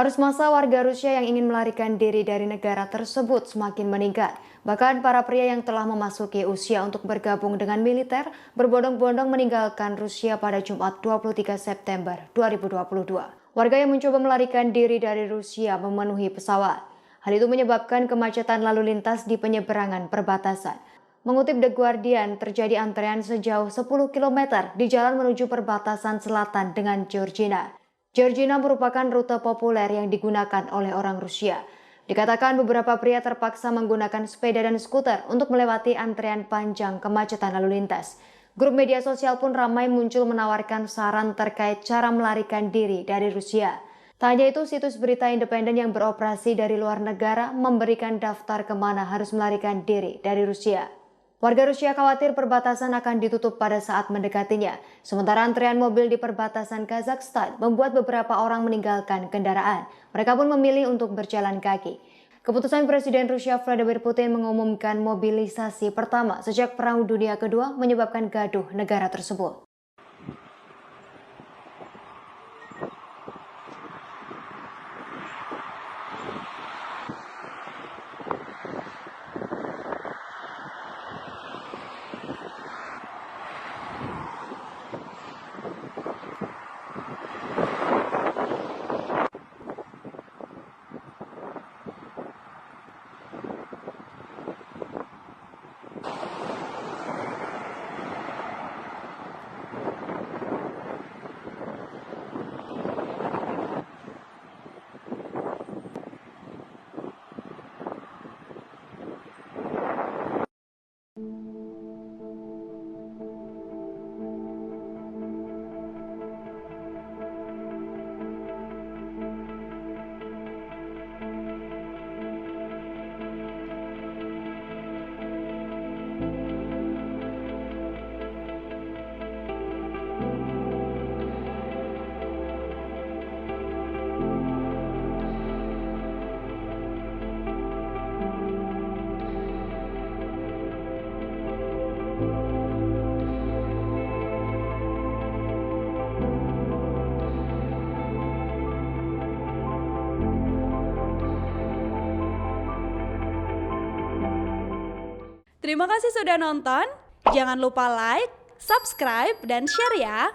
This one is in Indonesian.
Arus massa warga Rusia yang ingin melarikan diri dari negara tersebut semakin meningkat. Bahkan para pria yang telah memasuki usia untuk bergabung dengan militer berbondong-bondong meninggalkan Rusia pada Jumat 23 September 2022. Warga yang mencoba melarikan diri dari Rusia memenuhi pesawat. Hal itu menyebabkan kemacetan lalu lintas di penyeberangan perbatasan. Mengutip The Guardian, terjadi antrean sejauh 10 km di jalan menuju perbatasan selatan dengan Georgina. Georgina merupakan rute populer yang digunakan oleh orang Rusia. Dikatakan beberapa pria terpaksa menggunakan sepeda dan skuter untuk melewati antrean panjang kemacetan lalu lintas. Grup media sosial pun ramai muncul menawarkan saran terkait cara melarikan diri dari Rusia. Tak hanya itu, situs berita independen yang beroperasi dari luar negara memberikan daftar kemana harus melarikan diri dari Rusia. Warga Rusia khawatir perbatasan akan ditutup pada saat mendekatinya. Sementara antrean mobil di perbatasan Kazakhstan membuat beberapa orang meninggalkan kendaraan. Mereka pun memilih untuk berjalan kaki. Keputusan Presiden Rusia Vladimir Putin mengumumkan mobilisasi pertama sejak Perang Dunia Kedua menyebabkan gaduh negara tersebut. Terima kasih sudah nonton. Jangan lupa like, subscribe, dan share ya.